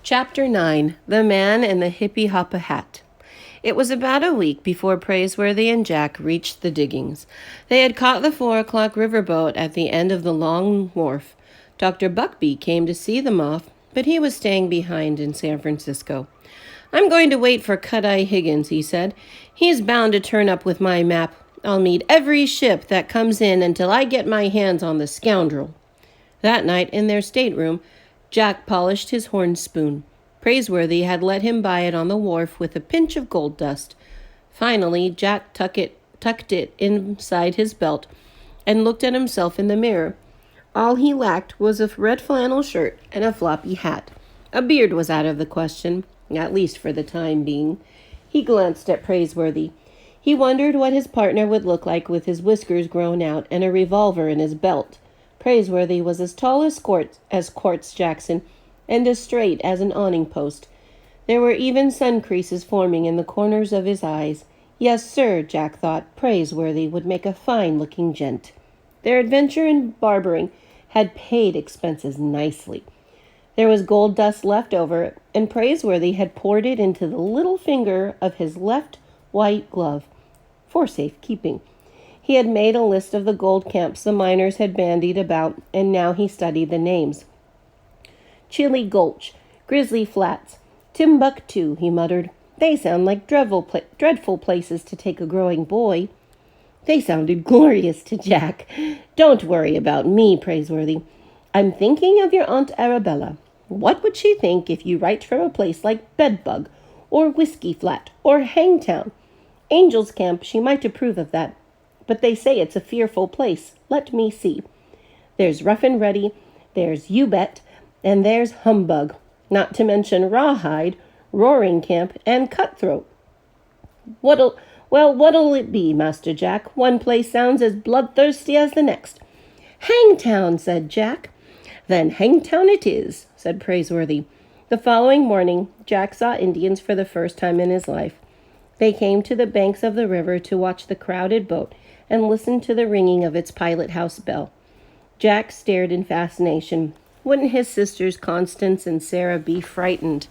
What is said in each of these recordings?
Chapter 9. The Man in the Hippie Hat. It was about a week before Praiseworthy and Jack reached the diggings. They had caught the 4 o'clock riverboat at the end of the long wharf. Dr. Buckbee came to see them off, but he was staying behind in San Francisco. "I'm going to wait for I Higgins," he said. "He's bound to turn up with my map. I'll meet every ship that comes in until I get my hands on the scoundrel." That night, in their stateroom, Jack polished his horn spoon. Praiseworthy had let him buy it on the wharf with a pinch of gold dust. Finally, Jack tucked it inside his belt and looked at himself in the mirror. All he lacked was a red flannel shirt and a floppy hat. A beard was out of the question, at least for the time being. He glanced at Praiseworthy. He wondered what his partner would look like with his whiskers grown out and a revolver in his belt. Praiseworthy was as tall as Quartz Jackson and as straight as an awning post. There were even sun creases forming in the corners of his eyes. Yes, sir, Jack thought, Praiseworthy would make a fine-looking gent. Their adventure in barbering had paid expenses nicely. There was gold dust left over, and Praiseworthy had poured it into the little finger of his left white glove, for safekeeping. He had made a list of the gold camps the miners had bandied about, and now he studied the names. Chili Gulch, Grizzly Flats, Timbuktu, he muttered. They sound like dreadful places to take a growing boy. They sounded glorious to Jack. "Don't worry about me, Praiseworthy. I'm thinking of your Aunt Arabella. What would she think if you write from a place like Bedbug, or Whiskey Flat, or Hangtown? Angel's Camp, she might approve of that. But they say it's a fearful place. Let me see. There's Rough and Ready, there's You Bet, and there's Humbug, not to mention Rawhide, Roaring Camp, and Cutthroat. What'll it be, Master Jack? One place sounds as bloodthirsty as the next." "Hangtown," said Jack. "Then Hangtown it is," said Praiseworthy. The following morning, Jack saw Indians for the first time in his life. They came to the banks of the river to watch the crowded boat and listen to the ringing of its pilot-house bell. Jack stared in fascination. Wouldn't his sisters Constance and Sarah be frightened?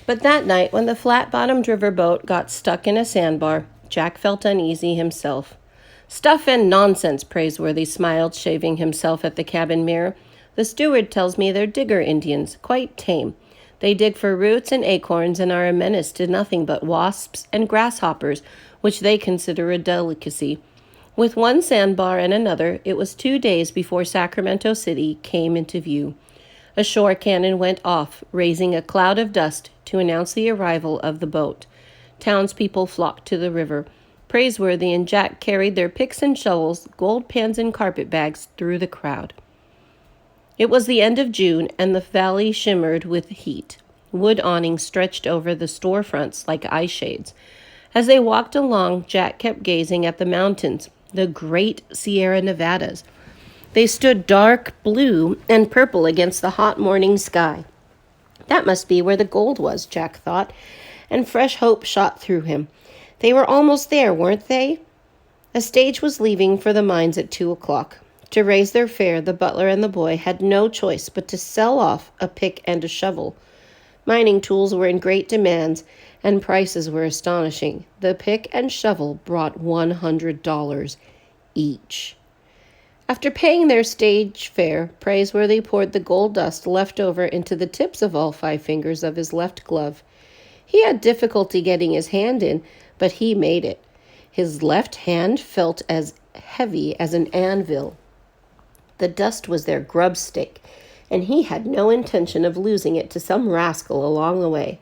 But that night, when the flat-bottomed riverboat got stuck in a sandbar, Jack felt uneasy himself. "Stuff and nonsense," Praiseworthy smiled, shaving himself at the cabin mirror. "The steward tells me they're digger Indians, quite tame. They dig for roots and acorns and are a menace to nothing but wasps and grasshoppers, which they consider a delicacy." With one sandbar and another, it was 2 days before Sacramento City came into view. A shore cannon went off, raising a cloud of dust to announce the arrival of the boat. Townspeople flocked to the river. Praiseworthy and Jack carried their picks and shovels, gold pans and carpet bags through the crowd. It was the end of June, and the valley shimmered with heat. Wood awnings stretched over the storefronts like eye shades. As they walked along, Jack kept gazing at the mountains, the great Sierra Nevadas. They stood dark blue and purple against the hot morning sky. That must be where the gold was, Jack thought, and fresh hope shot through him. They were almost there, weren't they? A stage was leaving for the mines at 2 o'clock. To raise their fare, the butler and the boy had no choice but to sell off a pick and a shovel. Mining tools were in great demand, and prices were astonishing. The pick and shovel brought $100 each. After paying their stage fare, Praiseworthy poured the gold dust left over into the tips of all 5 fingers of his left glove. He had difficulty getting his hand in, but he made it. His left hand felt as heavy as an anvil. The dust was their grub stake, and he had no intention of losing it to some rascal along the way.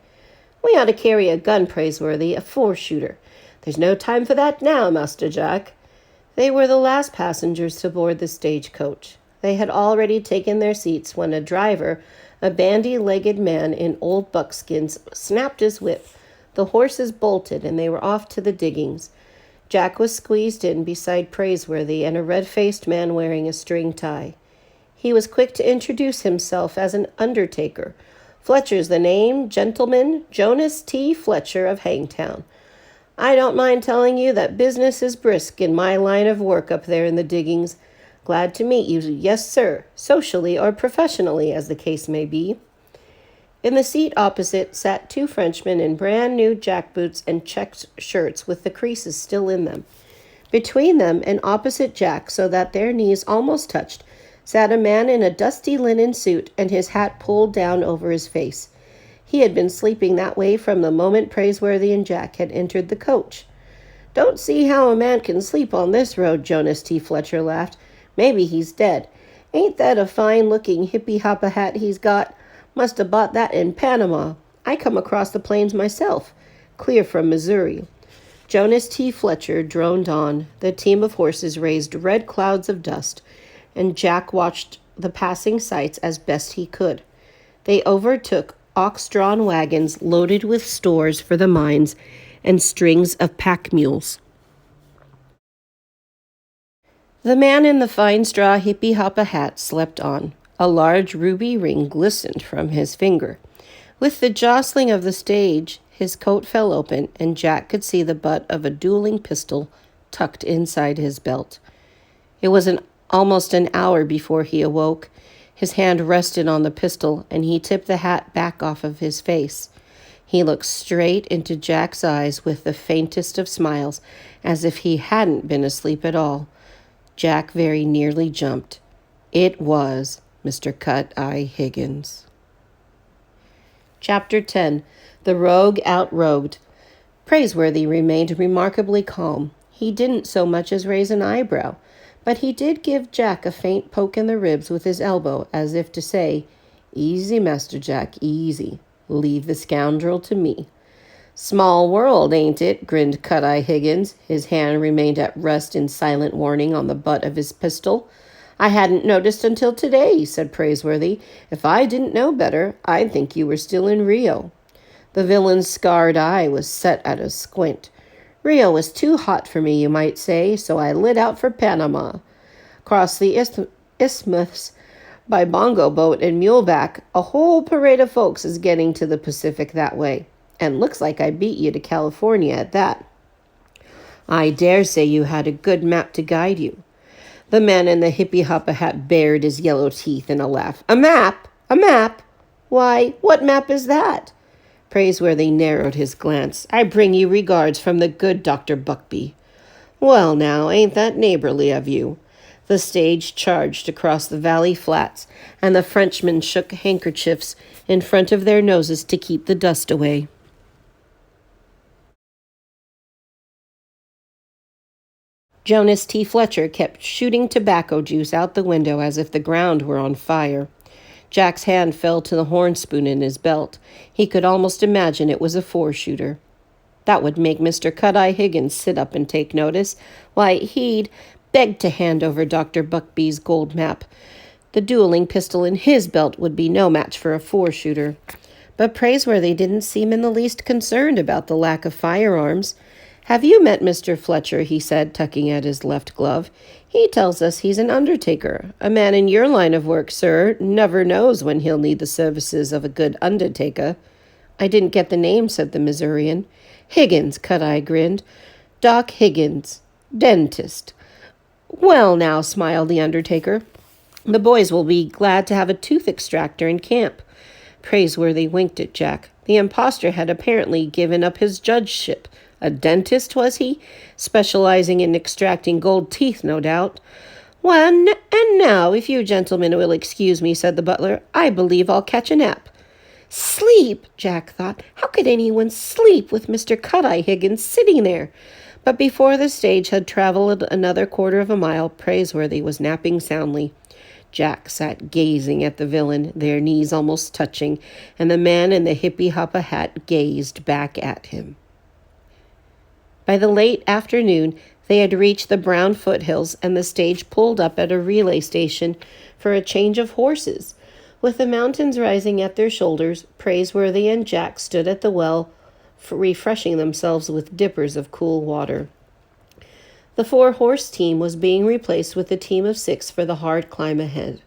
"We ought to carry a gun, Praiseworthy, a four-shooter." "There's no time for that now, Master Jack." They were the last passengers to board the stagecoach. They had already taken their seats when a driver, a bandy-legged man in old buckskins, snapped his whip. The horses bolted, and they were off to the diggings. Jack was squeezed in beside Praiseworthy and a red-faced man wearing a string tie. He was quick to introduce himself as an undertaker. "Fletcher's the name, gentlemen, Jonas T. Fletcher of Hangtown. I don't mind telling you that business is brisk in my line of work up there in the diggings. Glad to meet you, yes, sir, socially or professionally, as the case may be." In the seat opposite sat two Frenchmen in brand-new jackboots and checked shirts with the creases still in them. Between them and opposite Jack, so that their knees almost touched, sat a man in a dusty linen suit and his hat pulled down over his face. He had been sleeping that way from the moment Praiseworthy and Jack had entered the coach. "Don't see how a man can sleep on this road," Jonas T. Fletcher laughed. "Maybe he's dead. Ain't that a fine-looking hippie hat he's got? Must have bought that in Panama. I come across the plains myself, clear from Missouri." Jonas T. Fletcher droned on. The team of horses raised red clouds of dust, and Jack watched the passing sights as best he could. They overtook ox-drawn wagons loaded with stores for the mines and strings of pack mules. The man in the fine straw hippie hat slept on. A large ruby ring glistened from his finger. With the jostling of the stage, his coat fell open, and Jack could see the butt of a dueling pistol tucked inside his belt. It was almost an hour before he awoke. His hand rested on the pistol, and he tipped the hat back off of his face. He looked straight into Jack's eyes with the faintest of smiles, as if he hadn't been asleep at all. Jack very nearly jumped. It was Mr. I Higgins. Chapter 10. The Rogue Outrogued. Praiseworthy remained remarkably calm. He didn't so much as raise an eyebrow, but he did give Jack a faint poke in the ribs with his elbow, as if to say, "Easy, Master Jack, easy. Leave the scoundrel to me." "Small world, ain't it?" grinned I Higgins. His hand remained at rest in silent warning on the butt of his pistol. "I hadn't noticed until today," said Praiseworthy. "If I didn't know better, I'd think you were still in Rio." The villain's scarred eye was set at a squint. "Rio was too hot for me, you might say, so I lit out for Panama. Crossed the isthmus by bongo boat and muleback. A whole parade of folks is getting to the Pacific that way. And looks like I beat you to California at that." "I dare say you had a good map to guide you." The man in the hippie hat bared his yellow teeth in a laugh. "A map? A map? Why, what map is that?" Praiseworthy narrowed his glance. "I bring you regards from the good Dr. Buckby." "Well, now, ain't that neighborly of you?" The stage charged across the valley flats, and the Frenchmen shook handkerchiefs in front of their noses to keep the dust away. Jonas T. Fletcher kept shooting tobacco juice out the window as if the ground were on fire. Jack's hand fell to the horn spoon in his belt. He could almost imagine it was a four-shooter. That would make Mr. I Higgins sit up and take notice. Why, he'd begged to hand over Dr. Buckby's gold map. The dueling pistol in his belt would be no match for a four-shooter. But Praiseworthy didn't seem in the least concerned about the lack of firearms. "Have you met Mr. Fletcher?" he said, tucking at his left glove. "He tells us he's an undertaker. A man in your line of work, sir, never knows when he'll need the services of a good undertaker." "I didn't get the name," said the Missourian. "Higgins," Cut-Eye grinned. "Doc Higgins, dentist." "Well, now," smiled the undertaker, "the boys will be glad to have a tooth extractor in camp." Praiseworthy winked at Jack. The impostor had apparently given up his judgeship. A dentist, was he? Specializing in extracting gold teeth, no doubt. "Well, and now, if you gentlemen will excuse me," said the butler, "I believe I'll catch a nap." Sleep, Jack thought. How could anyone sleep with Mr. Cut-Eye Higgins sitting there? But before the stage had traveled another quarter of a mile, Praiseworthy was napping soundly. Jack sat gazing at the villain, their knees almost touching, and the man in the hippie hat gazed back at him. By the late afternoon, they had reached the brown foothills, and the stage pulled up at a relay station for a change of horses. With the mountains rising at their shoulders, Praiseworthy and Jack stood at the well, refreshing themselves with dippers of cool water. The 4-horse team was being replaced with a team of 6 for the hard climb ahead.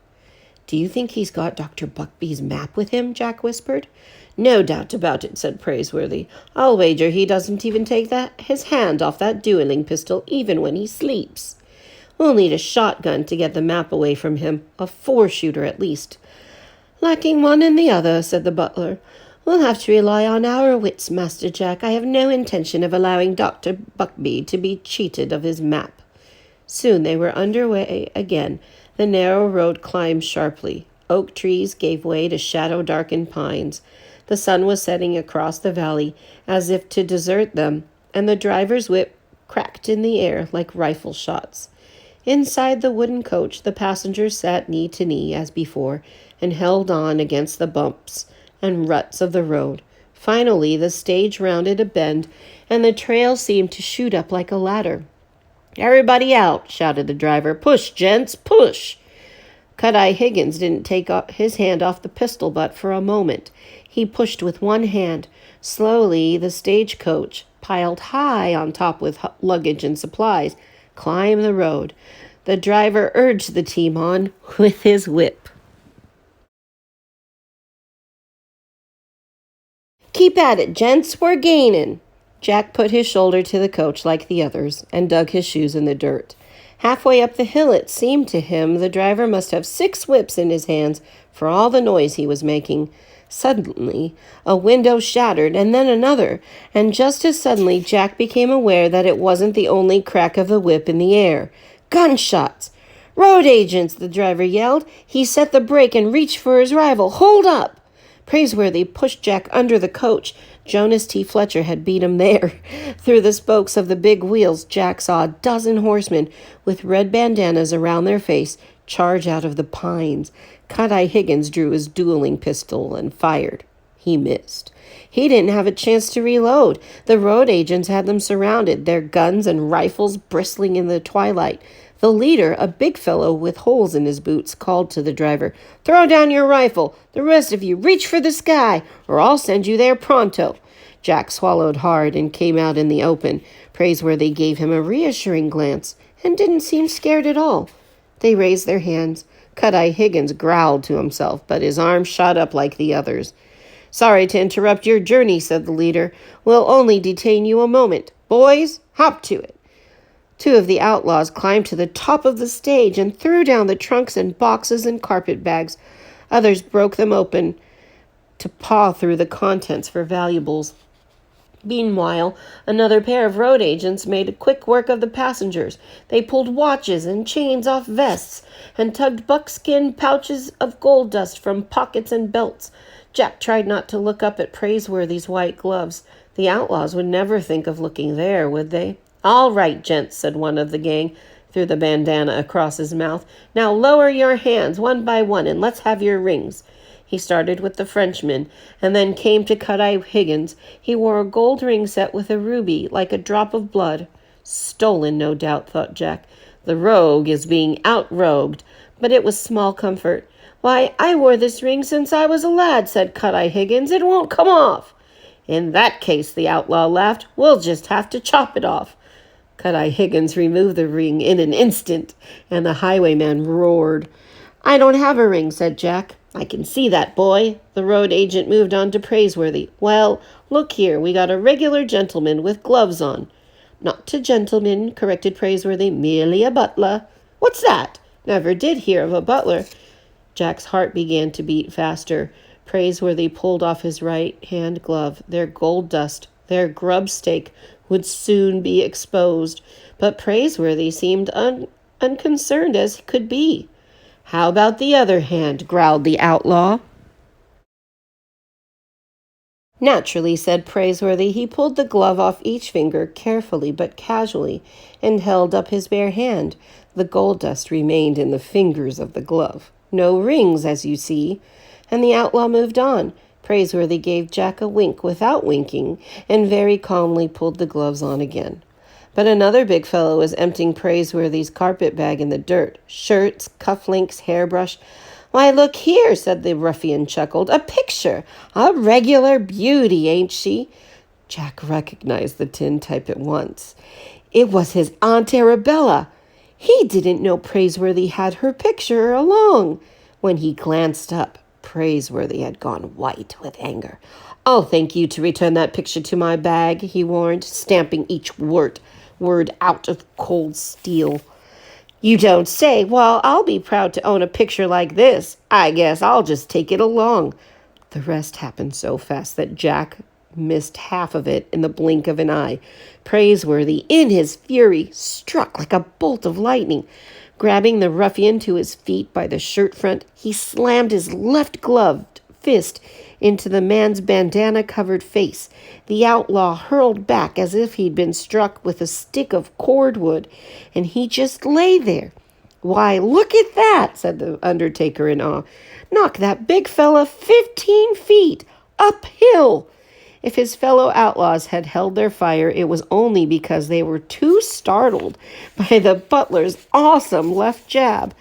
"Do you think he's got Dr. Buckbee's map with him?" Jack whispered. "No doubt about it," said Praiseworthy. "I'll wager he doesn't even take his hand off that dueling pistol even when he sleeps. We'll need a shotgun to get the map away from him, a 4-shooter at least." "Lacking one and the other," said the butler. "We'll have to rely on our wits, Master Jack. I have no intention of allowing Dr. Buckbee to be cheated of his map." Soon they were underway again. The narrow road climbed sharply. Oak trees gave way to shadow-darkened pines. The sun was setting across the valley as if to desert them, and the driver's whip cracked in the air like rifle shots. Inside the wooden coach, the passengers sat knee to knee as before and held on against the bumps and ruts of the road. Finally, the stage rounded a bend, and the trail seemed to shoot up like a ladder. "Everybody out," shouted the driver. "Push, gents, push." Cut-Eye Higgins didn't take his hand off the pistol butt for a moment. He pushed with one hand. Slowly, the stagecoach, piled high on top with luggage and supplies, climbed the road. The driver urged the team on with his whip. "Keep at it, gents. We're gaining." Jack put his shoulder to the coach like the others and dug his shoes in the dirt. Halfway up the hill, it seemed to him the driver must have 6 whips in his hands for all the noise he was making. Suddenly, a window shattered, and then another, and just as suddenly Jack became aware that it wasn't the only crack of the whip in the air. Gunshots! "Road agents!" the driver yelled. He set the brake and reached for his rival. "Hold up!" Praiseworthy pushed Jack under the coach. Jonas T. Fletcher had beat him there. Through the spokes of the big wheels, Jack saw a dozen horsemen with red bandanas around their face charge out of the pines. Cut-Eye Higgins drew his dueling pistol and fired. He missed. He didn't have a chance to reload. The road agents had them surrounded, their guns and rifles bristling in the twilight. The leader, a big fellow with holes in his boots, called to the driver, "Throw down your rifle. The rest of you, reach for the sky, or I'll send you there pronto." Jack swallowed hard and came out in the open. Praiseworthy gave him a reassuring glance and didn't seem scared at all. They raised their hands. Cut-Eye Higgins growled to himself, but his arm shot up like the others. "Sorry to interrupt your journey," said the leader. "We'll only detain you a moment. Boys, hop to it." 2 of the outlaws climbed to the top of the stage and threw down the trunks and boxes and carpet bags. Others broke them open to paw through the contents for valuables. Meanwhile, another pair of road agents made quick work of the passengers. They pulled watches and chains off vests and tugged buckskin pouches of gold dust from pockets and belts. Jack tried not to look up at Praiseworthy's white gloves. The outlaws would never think of looking there, would they? "All right, gents," said one of the gang, threw the bandana across his mouth. "Now lower your hands one by one and let's have your rings." He started with the Frenchman and then came to Cut-Eye Higgins. He wore a gold ring set with a ruby, like a drop of blood. Stolen, no doubt, thought Jack. The rogue is being out-rogued, but it was small comfort. "Why, I wore this ring since I was a lad," said Cut-Eye Higgins. "It won't come off." "In that case," the outlaw laughed, "we'll just have to chop it off." Cut-Eye Higgins removed the ring in an instant, and the highwayman roared. "I don't have a ring," said Jack. "I can see that, boy." The road agent moved on to Praiseworthy. "Well, look here, we got a regular gentleman with gloves on." "Not a gentleman," corrected Praiseworthy, "merely a butler." "What's that? Never did hear of a butler." Jack's heart began to beat faster. Praiseworthy pulled off his right-hand glove. Their gold dust, their grub stake, would soon be exposed, but Praiseworthy seemed unconcerned as could be. "How about the other hand?" growled the outlaw. Naturally, said Praiseworthy. He pulled the glove off each finger carefully but casually and held up his bare hand. The gold dust remained in the fingers of the glove. No rings, as you see. And the outlaw moved on. Praiseworthy gave Jack a wink without winking and very calmly pulled the gloves on again. But another big fellow was emptying Praiseworthy's carpet bag in the dirt. Shirts, cufflinks, hairbrush. Why, look here, said the ruffian, chuckled. A picture. A regular beauty, ain't she? Jack recognized the tintype at once. It was his Aunt Arabella. He didn't know Praiseworthy had her picture along. When he glanced up, Praiseworthy had gone white with anger. I'll thank you to return that picture to my bag, he warned, stamping each word out of cold steel. You don't say. Well, I'll be proud to own a picture like this. I guess I'll just take it along. The rest happened so fast that Jack missed half of it in the blink of an eye. Praiseworthy, in his fury, struck like a bolt of lightning. Grabbing the ruffian to his feet by the shirt front, he slammed his left gloved fist into the man's bandana-covered face. The outlaw hurled back as if he'd been struck with a stick of cordwood, and he just lay there. Why, look at that, said the undertaker in awe. Knock that big fella 15 feet uphill. If his fellow outlaws had held their fire, it was only because they were too startled by the butler's awesome left jab.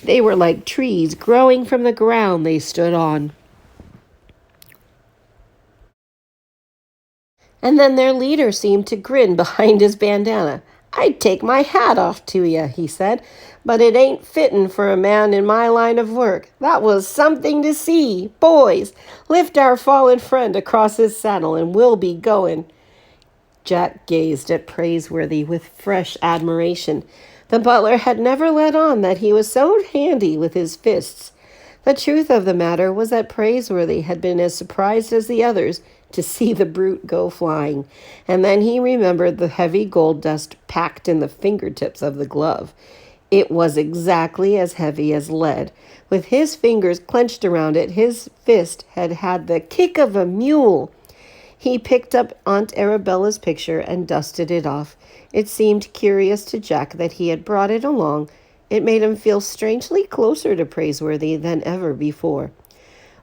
They were like trees growing from the ground they stood on. And then their leader seemed to grin behind his bandana. I'd take my hat off to you, he said, but it ain't fittin' for a man in my line of work. That was something to see. Boys, lift our fallen friend across his saddle and we'll be going. Jack gazed at Praiseworthy with fresh admiration. The butler had never let on that he was so handy with his fists. The truth of the matter was that Praiseworthy had been as surprised as the others to see the brute go flying, and then he remembered the heavy gold dust packed in the fingertips of the glove. It was exactly as heavy as lead. With his fingers clenched around it, his fist had had the kick of a mule. He picked up Aunt Arabella's picture and dusted it off. It seemed curious to Jack that he had brought it along. It made him feel strangely closer to Praiseworthy than ever before.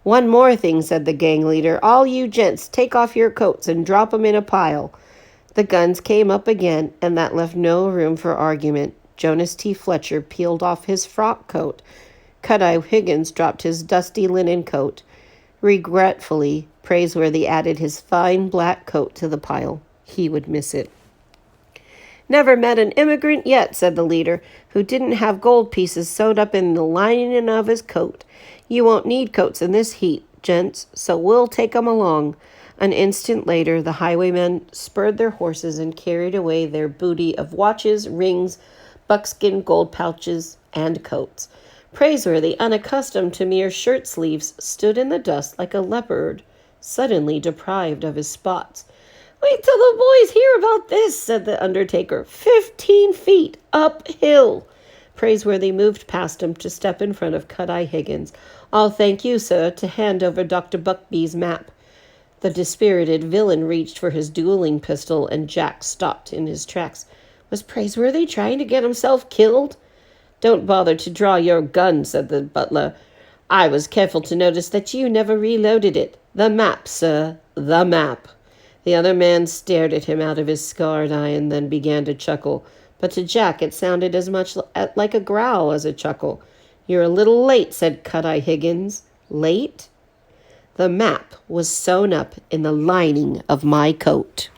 One more thing, said the gang leader. All you gents, take off your coats and drop 'em in a pile. The guns came up again, and that left no room for argument. Jonas T. Fletcher peeled off his frock coat. I Higgins dropped his dusty linen coat. Regretfully, Praiseworthy added his fine black coat to the pile. He would miss it. Never met an immigrant yet, said the leader, who didn't have gold pieces sewed up in the lining of his coat. You won't need coats in this heat, gents, so we'll take 'em along. An instant later, the highwaymen spurred their horses and carried away their booty of watches, rings, buckskin gold pouches, and coats. Praiseworthy, unaccustomed to mere shirt sleeves, stood in the dust like a leopard, suddenly deprived of his spots. Wait till the boys hear about this, said the undertaker. 15 feet uphill. Praiseworthy moved past him to step in front of I Higgins. I'll thank you, sir, to hand over Dr. Buckbee's map. The dispirited villain reached for his dueling pistol, and Jack stopped in his tracks. Was Praiseworthy trying to get himself killed? Don't bother to draw your gun, said the butler. I was careful to notice that you never reloaded it. The map, sir, the map. The other man stared at him out of his scarred eye and then began to chuckle. But to Jack it sounded as much like a growl as a chuckle. You're a little late, said I Higgins. Late? The map was sewn up in the lining of my coat.